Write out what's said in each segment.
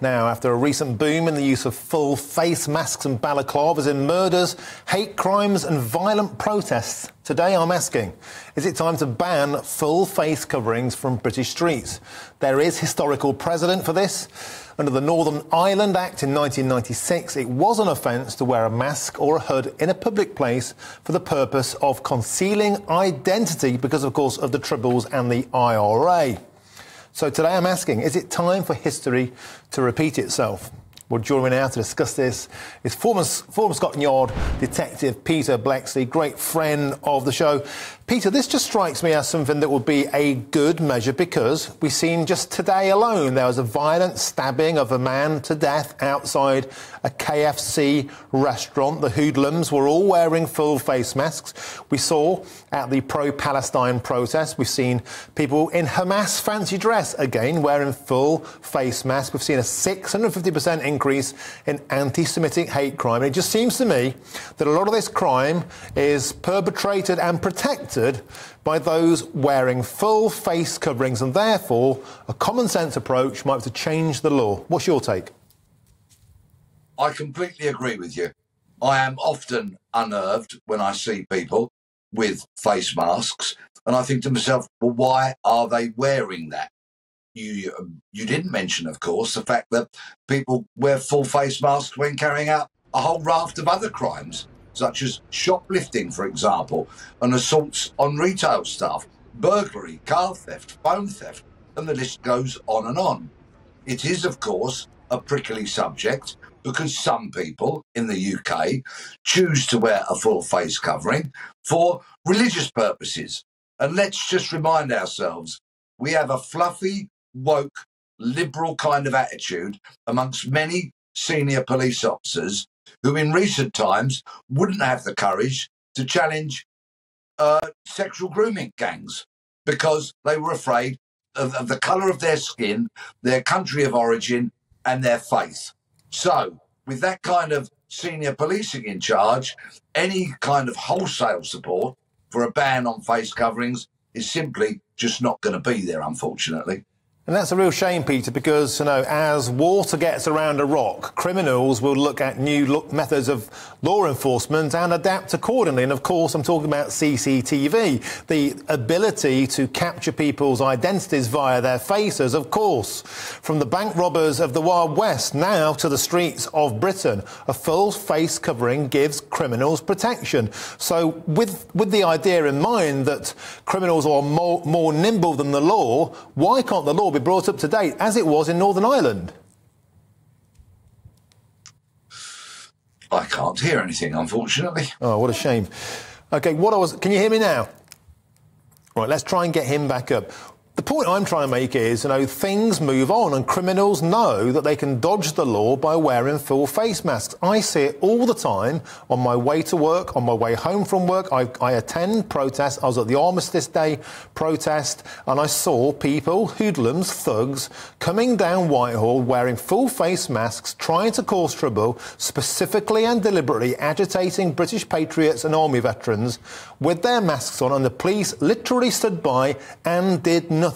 Now, after a recent boom in the use of full face masks and balaclavas in murders, hate crimes and violent protests, today I'm asking, is it time to ban full face coverings from British streets? There is historical precedent for this. Under the Northern Ireland Act in 1996, it was an offence to wear a mask or a hood in a public place for the purpose of concealing identity because, of course, of the Troubles and the IRA. So today I'm asking, is it time for history to repeat itself? Well, joining me now to discuss this is former Scotland Yard detective Peter Bleksley, great friend of the show. Peter, this just strikes me as something that would be a good measure because we've seen just today alone there was a violent stabbing of a man to death outside a KFC restaurant. The hoodlums were all wearing full face masks. We saw at the pro-Palestine protest, we've seen people in Hamas fancy dress again wearing full face masks. We've seen a 650% increase in anti-Semitic hate crime. And it just seems to me that a lot of this crime is perpetrated and protected by those wearing full face coverings, and therefore a common sense approach might have to change the law. What's your take? I completely agree with you. I am often unnerved when I see people with face masks, and I think to myself, well, why are they wearing that? You didn't mention, of course, the fact that people wear full face masks when carrying out a whole raft of other crimes, such as shoplifting, for example, and assaults on retail staff, burglary, car theft, phone theft, and the list goes on and on. It is, of course, a prickly subject because some people in the UK choose to wear a full face covering for religious purposes. And let's just remind ourselves, we have a fluffy, woke, liberal kind of attitude amongst many senior police officers who in recent times wouldn't have the courage to challenge sexual grooming gangs because they were afraid of the colour of their skin, their country of origin and their faith. So with that kind of senior policing in charge, any kind of wholesale support for a ban on face coverings is simply just not going to be there, unfortunately. And that's a real shame, Peter, because, as water gets around a rock, criminals will look at new methods of law enforcement and adapt accordingly. And, of course, I'm talking about CCTV, the ability to capture people's identities via their faces, of course. From the bank robbers of the Wild West now to the streets of Britain, a full face covering gives criminals protection. So with the idea in mind that criminals are more nimble than the law, why can't the law be brought up to date as it was in Northern Ireland? I can't hear anything, unfortunately. Oh, what a shame. OK, can you hear me now? Right, let's try and get him back up. The point I'm trying to make is, things move on and criminals know that they can dodge the law by wearing full face masks. I see it all the time on my way to work, on my way home from work. I attend protests. I was at the Armistice Day protest and I saw people, hoodlums, thugs, coming down Whitehall wearing full face masks, trying to cause trouble, specifically and deliberately agitating British patriots and army veterans with their masks on, and the police literally stood by and did nothing.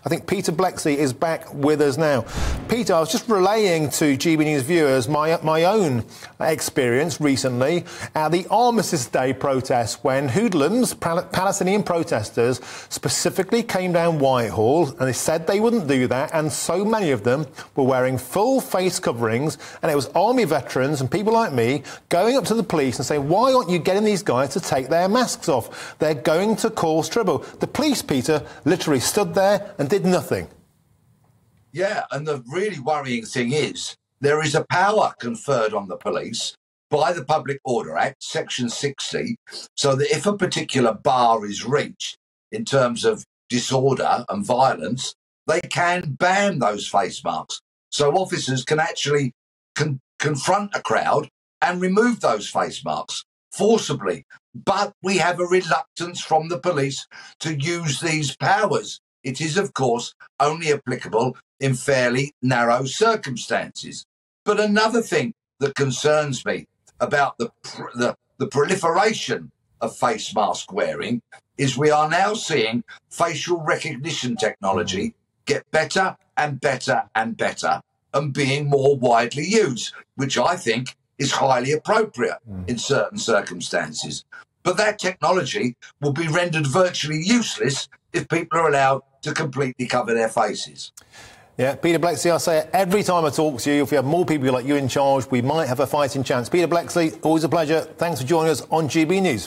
I think Peter Bleksley is back with us now. Peter, I was just relaying to GBNews viewers my own experience recently at the Armistice Day protest when hoodlums, Palestinian protesters, specifically came down Whitehall and they said they wouldn't do that, and so many of them were wearing full face coverings, and it was army veterans and people like me going up to the police and saying, why aren't you getting these guys to take their masks off? They're going to cause trouble. The police, Peter, literally stood there and did nothing. Yeah, and the really worrying thing is there is a power conferred on the police by the Public Order Act, Section 60, so that if a particular bar is reached in terms of disorder and violence, they can ban those face masks. So officers can actually confront a crowd and remove those face masks forcibly. But we have a reluctance from the police to use these powers. It is, of course, only applicable in fairly narrow circumstances. But another thing that concerns me about the proliferation of face mask wearing is we are now seeing facial recognition technology get better and better and better. and being more widely used, which I think is highly appropriate in certain circumstances. But that technology will be rendered virtually useless if people are allowed to completely cover their faces. Yeah, Peter Bleksley, I say it every time I talk to you, if we have more people like you in charge, we might have a fighting chance. Peter Bleksley, always a pleasure. Thanks for joining us on GB News.